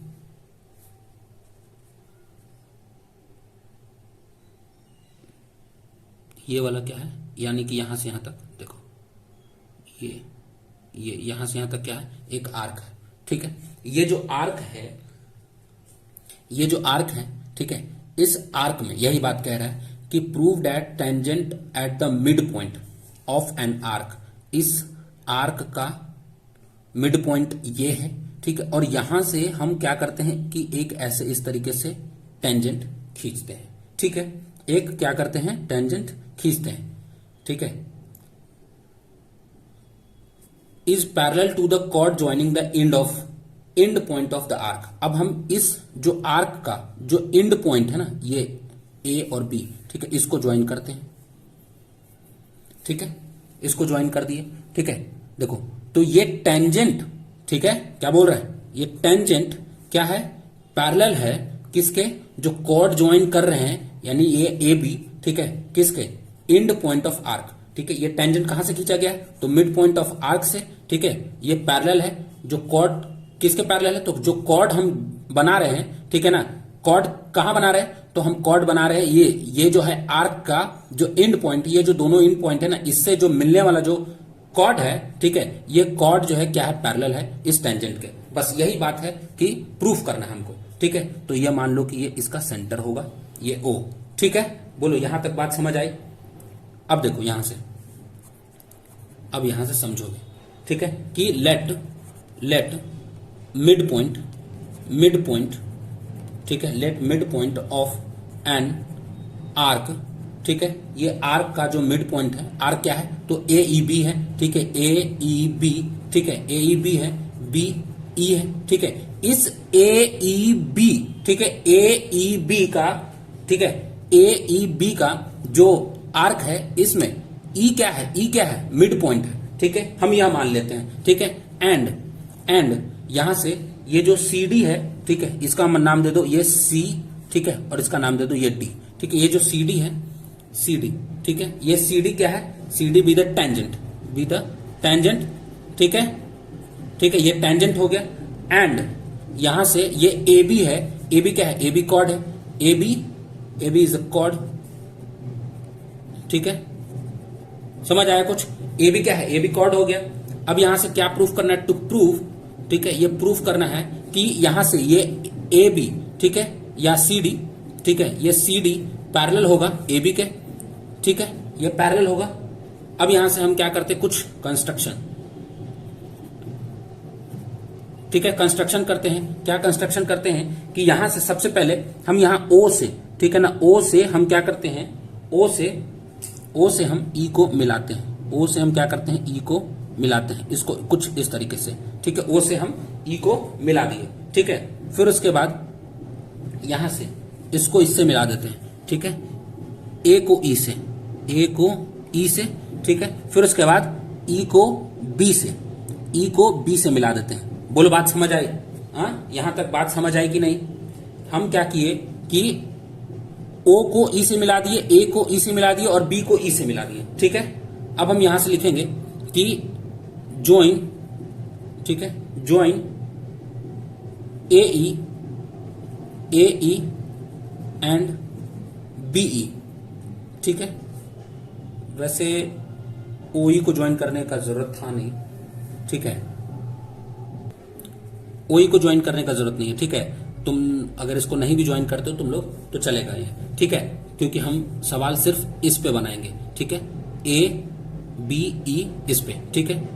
Speaker 1: ये वाला क्या है? यानी कि यहां से यहां तक देखो, ये यहां से यहां तक क्या है? एक आर्क है, ठीक है। ये जो आर्क है, ठीक है, इस आर्क में यही बात कह रहा है कि prove that tangent at the mid point of an arc, इस आर्क का मिड पॉइंट ये है, ठीक है। और यहां से हम क्या करते हैं कि एक ऐसे इस तरीके से टेंजेंट खींचते हैं, ठीक है। एक क्या करते हैं? टेंजेंट खींचते हैं, ठीक है। Is parallel to the chord joining the end point of the arc. अब हम इस जो आर्क का जो एंड पॉइंट है ना, ये ए और बी, ठीक है, इसको ज्वाइन करते हैं, ठीक है, इसको ज्वाइन कर दिए, ठीक है। देखो तो ये टेंजेंट, ठीक है, क्या बोल रहा है? ये टेंजेंट क्या है, पैरेलल है किसके, जो कॉर्ड ज्वाइन कर रहे हैं, यानी ये ए बी, ठीक है, किसके, एंड पॉइंट ऑफ आर्क, ठीक है। ये टेंजेंट कहां से खींचा गया, तो मिड पॉइंट ऑफ आर्क से, ठीक है। ये पैरेलल है, जो कॉर्ड किसके पैरेलल है, तो जो कॉर्ड हम बना रहे हैं, ठीक है ना, कॉर्ड कहां बना रहे हैं, तो हम कॉर्ड बना रहे हैं ये जो है आर्क का जो एंड पॉइंट, ये जो दोनों एंड पॉइंट है ना, इससे जो मिलने वाला जो कॉर्ड है, ठीक है, ये कॉर्ड जो है क्या है, पैरेलल है इस टेंजेंट के। बस यही बात है कि प्रूफ करना है हमको, ठीक है। तो ये मान लो कि ये इसका सेंटर होगा, ये ओ, ठीक है। बोलो यहां तक बात समझ आई। अब देखो यहां से, अब यहां से समझोगे, ठीक है, कि लेट मिड पॉइंट, ठीक है, let mid point of an arc, ठीक है, ये आर्क का जो मिड पॉइंट है, आर्क क्या है, तो ए ई बी है, ठीक है, ए ई बी, ठीक है, ए ई बी है, बी ई है, ठीक है। इस ए ई बी, ठीक है, ए ई बी का, ठीक है, ए ई बी का जो आर्क है, इसमें ई क्या है, ई क्या है, मिड पॉइंट है, ठीक है, हम यह मान लेते हैं, ठीक है। एंड यहां से ये जो सी डी है, ठीक है, इसका नाम दे दो ये सी, ठीक है, और इसका नाम दे दो ये डी, ठीक है। ये जो सी डी है, सी डी, ठीक है, ये सी डी क्या है, C D be the tangent, ठीक है, ठीक है, ये टेंजेंट हो गया। एंड यहां से ये ए बी है, ए बी क्या है, ए बी कॉर्ड है, A B is a chord, ठीक है, समझ आया कुछ, ए बी क्या है, ए बी कॉर्ड हो गया। अब यहां से क्या प्रूफ करना है, टू प्रूफ, ठीक है, ये प्रूफ करना है कि यहां से ये ए बी, ठीक है, या सी डी, ठीक है, ये सी डी पैरेलल होगा ए बी के, ठीक है, ये पैरेलल होगा। अब यहां से हम क्या करते, कुछ कंस्ट्रक्शन, ठीक है, कंस्ट्रक्शन करते हैं। क्या कंस्ट्रक्शन करते हैं कि यहां से सबसे पहले हम यहां ओ से, ठीक है ना, ओ से हम क्या करते हैं, ओ से हम ई को मिलाते हैं, ओ से हम क्या करते हैं, ई को मिलाते हैं, इसको कुछ इस तरीके से, ठीक है, ओ से हम ई को मिला दिए, ठीक है। फिर उसके बाद यहां से इसको इससे मिला देते हैं, ठीक है, ए को ई से, ए को ई से, ठीक है। फिर उसके बाद ई को बी से मिला देते हैं। बोलो बात समझ आई, हाँ, यहां तक बात समझ आई कि नहीं। हम क्या किए कि ओ को ई से मिला दिए, ए को ई से मिला दिए और बी को ई से मिला दिए, ठीक है। अब हम यहां से लिखेंगे कि ज्वाइन, ठीक है, join A E and B E, ठीक है। वैसे ओ ई को ज्वाइन करने का जरूरत था नहीं, ठीक है, ओ ई को ज्वाइन करने का जरूरत नहीं है, ठीक है। तुम अगर इसको नहीं भी ज्वाइन करते हो तुम लोग तो चलेगा ये, ठीक है, क्योंकि हम सवाल सिर्फ इस पे बनाएंगे, ठीक है, ए बी ई इस पे, ठीक है,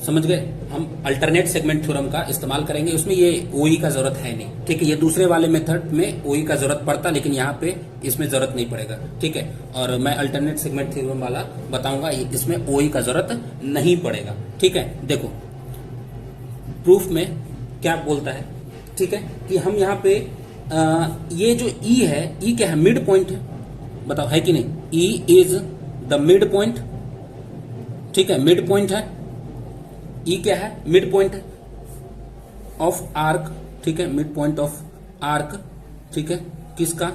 Speaker 1: समझ गए। हम अल्टरनेट सेगमेंट थ्योरम का इस्तेमाल करेंगे, उसमें ये ओई का जरूरत है नहीं, ठीक है। ये दूसरे वाले मेथड में ओई का जरूरत पड़ता, लेकिन यहाँ पे इसमें जरूरत नहीं पड़ेगा, ठीक है। और मैं अल्टरनेट सेगमेंट थ्योरम वाला बताऊंगा, इसमें ओई का जरूरत नहीं पड़ेगा, ठीक है। देखो प्रूफ में क्या बोलता है, ठीक है, कि हम यहाँ पे ये जो ई है, ई क्या है, मिड पॉइंट है, बताओ है कि नहीं, E is the mid point, ठीक है, मिड पॉइंट है, ई क्या है, मिड पॉइंट ऑफ आर्क, ठीक है, मिड पॉइंट ऑफ आर्क, ठीक है, किसका,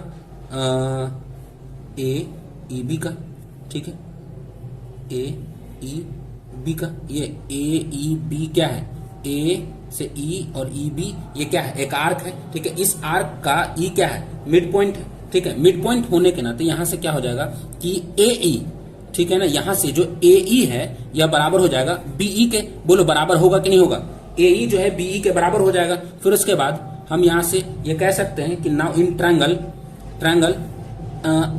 Speaker 1: ए ई बी का, ठीक है, ए ई बी का। ये ए ई बी क्या है, ए से ई और ई बी ये क्या है, एक आर्क है, ठीक है। इस आर्क का ई क्या है, मिड पॉइंट है, ठीक है। मिड पॉइंट होने के नाते यहां से क्या हो जाएगा कि ए ई, ठीक है ना, यहां से जो ए ई है यह बराबर हो जाएगा बीई के। बोलो बराबर होगा कि नहीं होगा, ए ई जो है बीई के बराबर हो जाएगा। फिर उसके बाद हम यहां से ये कह सकते हैं कि now in triangle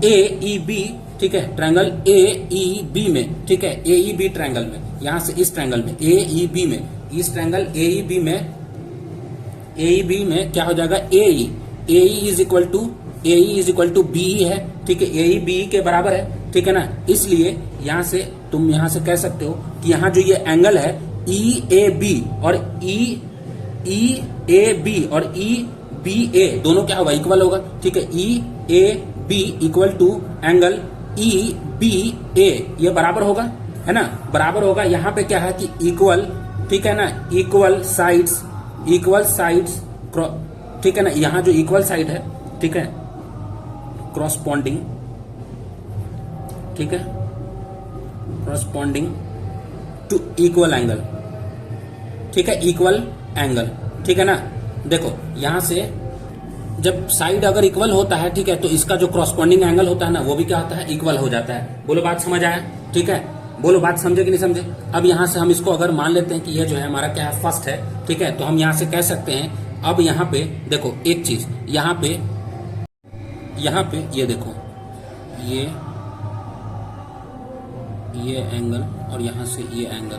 Speaker 1: A E B, ठीक है, ट्रायंगल ए ई बी में, ठीक है, ए ई बी ट्रायंगल में, यहां से इस ट्रायंगल में ए ई बी में, इस ट्रायंगल ए ई बी में क्या हो जाएगा, A E is equal to B है, ठीक है, ए ई बी के बराबर है, ठीक है ना। इसलिए यहां से तुम यहां से कह सकते हो कि यहां जो ये एंगल है ई ए बी और ई ए बी और ई बी ए दोनों क्या होगा, इक्वल होगा, ठीक है। E A B equal to angle E B A, ये बराबर होगा, है ना, बराबर होगा। यहां पे क्या है कि इक्वल, ठीक है ना, इक्वल साइड्स इक्वल साइड्स, ठीक है ना, यहां जो इक्वल साइड है, ठीक है, क्रॉसपॉन्डिंग, ठीक है, क्रॉसपॉन्डिंग टू इक्वल एंगल, ठीक है, इक्वल एंगल, ठीक है ना। देखो यहां से जब साइड अगर इक्वल होता है, ठीक है, तो इसका जो क्रॉसपॉन्डिंग एंगल होता है ना, वो भी क्या होता है, इक्वल हो जाता है। बोलो बात समझ आया, ठीक है, बोलो बात समझे कि नहीं समझे। अब यहां से हम इसको अगर मान लेते हैं कि ये जो है हमारा क्या है, फर्स्ट है, ठीक है, तो हम यहां से कह सकते हैं, अब यहां पे देखो एक चीज, यहां पे ये देखो, ये एंगल और यहां से ये एंगल,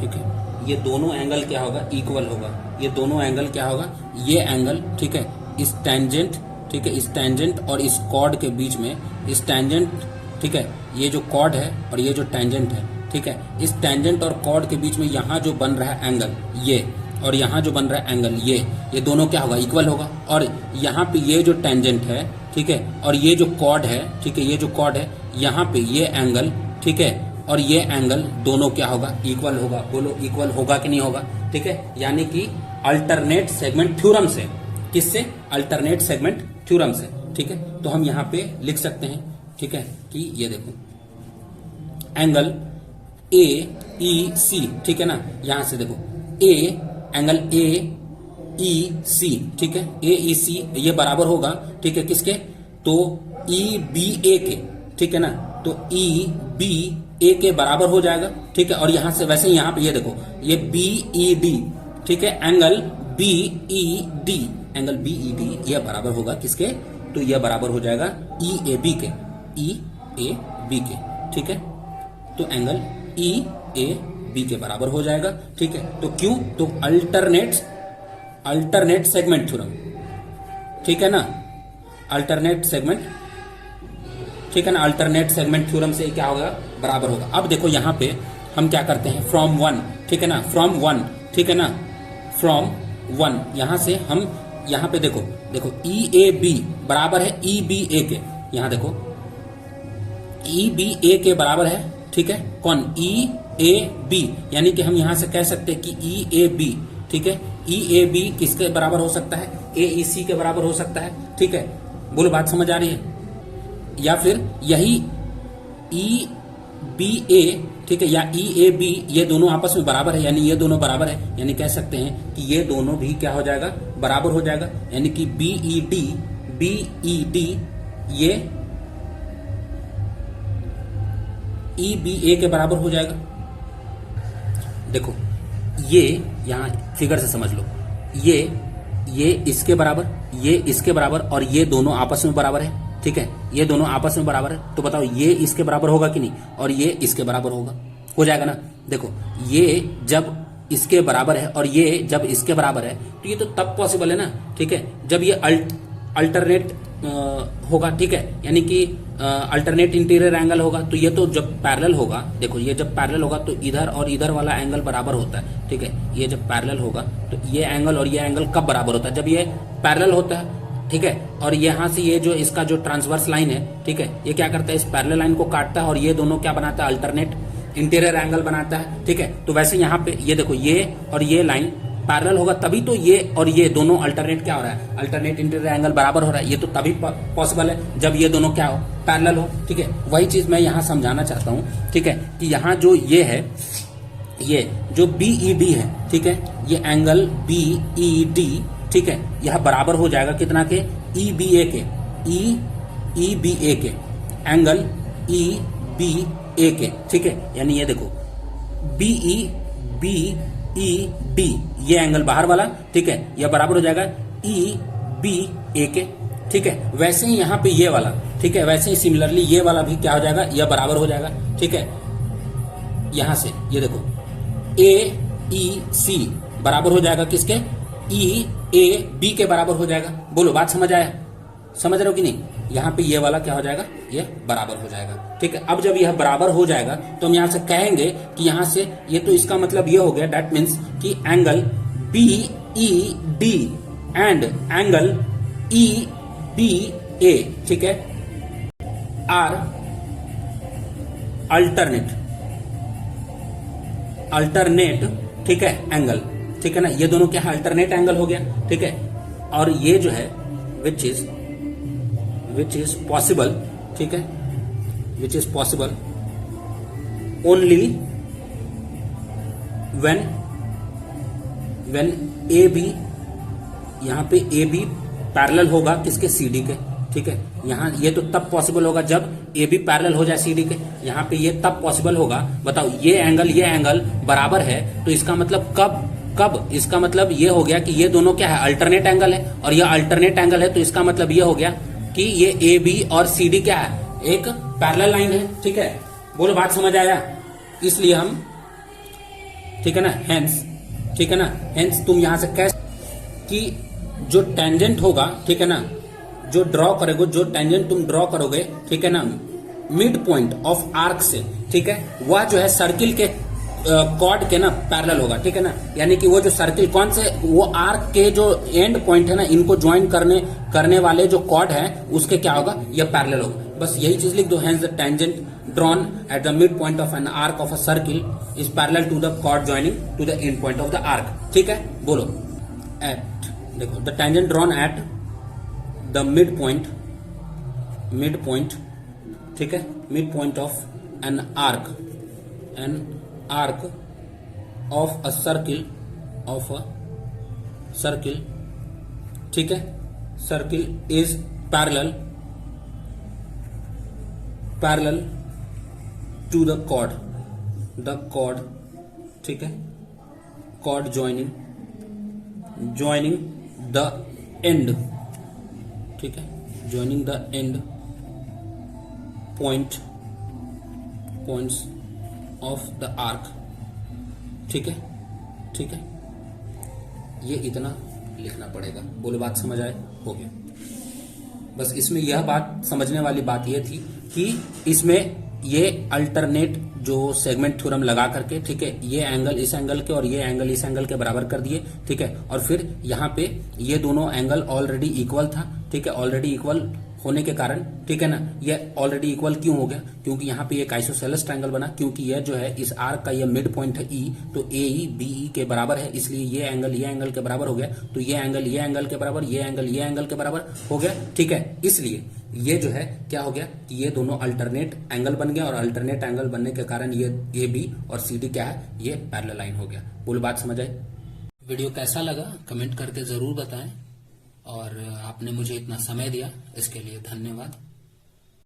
Speaker 1: ठीक है, ये दोनों एंगल क्या होगा, इक्वल होगा। ये दोनों एंगल क्या होगा, ये एंगल, ठीक है, इस टेंजेंट, ठीक है, इस टेंजेंट और इस कॉर्ड के बीच में, इस टेंजेंट, ठीक है, ये जो कॉर्ड है और ये जो टेंजेंट है, ठीक है, इस टेंजेंट और कॉर्ड के बीच में यहां जो बन रहा है एंगल ये, और यहां जो बन रहा है एंगल ये दोनों क्या होगा, इक्वल होगा। और यहां पे ये जो टेंजेंट है, ठीक है, और ये जो कॉर्ड है, ठीक है, ये जो कॉर्ड है, यहां पे ये एंगल, ठीक है, और ये एंगल दोनों क्या होगा, इक्वल होगा। बोलो इक्वल होगा कि नहीं होगा, ठीक है, यानी कि अल्टरनेट सेगमेंट थ्योरम से, किससे, अल्टरनेट सेगमेंट थ्योरम से, ठीक है। तो हम यहां पे लिख सकते हैं, ठीक है, कि ये देखो एंगल ए ई सी, ठीक है ना, यहां से देखो एंगल ए ई सी, ठीक है, ए ई सी ये बराबर होगा, ठीक है, किसके, तो ई बी ए के, ठीक है ना, तो ई बी ए के बराबर हो जाएगा, ठीक है। और यहां से वैसे यहां पे ये देखो, ये बी ई डी, ठीक है, angle B E D, angle B E D ये बराबर होगा किसके, तो ये बराबर हो जाएगा ई ए बी के, ई ए बी के, ठीक है, तो एंगल ई ए बी के बराबर हो जाएगा, ठीक है। तो क्यों, तो अल्टरनेट सेगमेंट थ्योरम, ठीक है ना, अल्टरनेट सेगमेंट, ठीक है ना, अल्टरनेट सेगमेंट थ्योरम से क्या होगा, बराबर होगा। अब देखो यहां पे हम क्या करते हैं, फ्रॉम वन, ठीक है ना, फ्रॉम वन, ठीक है ना, फ्रॉम वन, यहां से हम यहां पे देखो ई ए बी बराबर है ई बी ए के, यहां देखो ई बी ए के बराबर है, ठीक है, कौन, ई ए बी, यानी कि हम यहां से कह सकते हैं कि ई ए बी, ठीक है, ई ए बी किसके बराबर हो सकता है, ए ई सी के बराबर हो सकता है, ठीक है। बोलो बात समझ आ रही है। या फिर यही ई बी ए, ठीक है, या ई ए बी, ये दोनों आपस में बराबर है, यानी ये दोनों बराबर है, यानी कह सकते हैं कि ये दोनों भी क्या हो जाएगा, बराबर हो जाएगा, यानी कि बी ई डी ये ई बी ए के बराबर हो जाएगा। देखो ये यहां फिगर से समझ लो, ये इसके बराबर, ये इसके बराबर, और ये दोनों आपस में बराबर है, ठीक है, ये दोनों आपस में बराबर है, तो बताओ ये इसके बराबर होगा कि नहीं, और ये इसके बराबर होगा, हो जाएगा ना। देखो ये जब इसके बराबर है और ये जब इसके बराबर है, तो ये तो तब पॉसिबल है ना, ठीक है, जब ये अल्टरनेट होगा, ठीक है, यानी कि अल्टरनेट इंटीरियर एंगल होगा, तो ये तो जब पैरेलल होगा, देखो ये जब पैरेलल होगा तो इधर और इधर वाला एंगल बराबर होता है, ठीक है, ये जब पैरेलल होगा तो ये एंगल और ये एंगल कब बराबर होता है, जब ये पैरेलल होता है, ठीक है, और यहां से ये जो इसका जो ट्रांसवर्स लाइन है, ठीक है, ये क्या करता है, इस पैरेलल लाइन को काटता है और ये दोनों क्या बनाता है, अल्टरनेट इंटीरियर एंगल बनाता है, ठीक है। तो वैसे यहाँ पे ये देखो ये और ये लाइन पैरेलल होगा, तभी तो ये और ये दोनों अल्टरनेट क्या हो रहा है, अल्टरनेट इंटीरियर एंगल बराबर हो रहा है, ये तो तभी पॉसिबल है जब ये दोनों क्या हो, पैरेलल हो, ठीक है। वही चीज मैं यहाँ समझाना चाहता हूँ, ठीक है, कि यहाँ जो ये है, ये जो BED है, ठीक है, ये एंगल BED, ठीक है, यह बराबर हो जाएगा कितना के, EBA के, EBA के, एंगल EBA के, ठीक है, यानी ये देखो BED ये एंगल बाहर वाला, ठीक है, यह बराबर हो जाएगा EBA के, ठीक है। वैसे ही यहाँ पे ये वाला, ठीक है, वैसे ही सिमिलरली ये वाला भी क्या हो जाएगा, यह बराबर हो जाएगा, ठीक है। यहां से ये देखो AEC बराबर हो जाएगा किसके, EAB के बराबर हो जाएगा। बोलो बात समझ आया, समझ रहे हो कि नहीं। यहाँ पे ये वाला क्या हो जाएगा, ये बराबर हो जाएगा, ठीक है। अब जब यह बराबर हो जाएगा तो हम यहाँ से कहेंगे कि यहाँ से ये तो इसका मतलब ये हो गया, दैट मीन्स कि angle BED and angle EBA, ठीक है, आर अल्टरनेट, ठीक है, एंगल, ठीक है ना, ये दोनों क्या है, अल्टरनेट एंगल हो गया, ठीक है। और ये जो है विच इज पॉसिबल, ठीक है, which is possible only when A B, यहां पे ए बी पैरेलल होगा किसके, सी डी के, ठीक है। यहां ये तो तब पॉसिबल होगा जब ए बी पैरेलल हो जाए सी डी के। यहां पे ये तब पॉसिबल होगा, बताओ, ये एंगल बराबर है, तो इसका मतलब कब इसका मतलब ये हो गया कि ये दोनों क्या है, अल्टरनेट एंगल है, और ये अल्टरनेट एंगल है, तो इसका मतलब ये हो गया कि ये ए बी और सी डी क्या है, एक पैरेलल लाइन है, ठीक है। बोलो बात समझ आया। इसलिए हम, ठीक है ना, हेंस, ठीक है ना, हेंस तुम यहां से कैसे कि जो टेंजेंट होगा, ठीक है ना, जो ड्रॉ करोगे, जो टेंजेंट तुम ड्रॉ करोगे, ठीक है ना, मिड पॉइंट ऑफ आर्क से, ठीक है, वह जो है सर्किल के कॉर्ड के ना पैरेलल होगा, ठीक है ना। यानी कि वो जो सर्किल कौन से, वो आर्क के जो एंड पॉइंट है ना, इनको ज्वाइन करने वाले जो कॉर्ड है, उसके क्या होगा, ये पैरेलल होगा। बस यही चीज लिख दो, hence the tangent drawn at the mid point of an arc of a circle is parallel to the chord joining to the end point of the arc, ठीक है। बोलो एट, देखो, the tangent drawn at the mid point, ठीक है, mid point of an arc of a circle, ठीक है, circle is parallel to the chord, ठीक है, कॉर्ड ज्वाइनिंग द एंड, ठीक है, joining the and points of the arc, ठीक है, ठीक है। ये इतना लिखना पड़ेगा। बोलो बात समझ आए, हो गया। बस इसमें यह बात समझने वाली बात यह थी कि इसमें ये अल्टरनेट जो सेगमेंट थ्योरम लगा करके, ठीक है, ये एंगल इस एंगल के और ये एंगल इस एंगल के बराबर कर दिए, ठीक है। और फिर यहाँ पे ये दोनों एंगल ऑलरेडी इक्वल था, ठीक है, ऑलरेडी इक्वल होने के कारण, ठीक है ना, ये ऑलरेडी इक्वल क्यों हो गया, क्योंकि यहाँ पे एक आइसोसेलेस ट्रायंगल बना, क्योंकि यह जो है इस आर्क का ये मिड पॉइंट है ई, तो ए ई बी ई के बराबर है, इसलिए ये एंगल के बराबर हो गया, तो ये एंगल के बराबर, ये एंगल के बराबर हो गया, ठीक है। इसलिए ये जो है क्या हो गया कि ये दोनों अल्टरनेट एंगल बन गया, और अल्टरनेट एंगल बनने के कारण ये ए बी और सी डी क्या है, ये पैरेलल लाइन हो गया। बोलो बात समझ आई। वीडियो कैसा लगा कमेंट करके जरूर बताएं, और आपने मुझे इतना समय दिया इसके लिए धन्यवाद।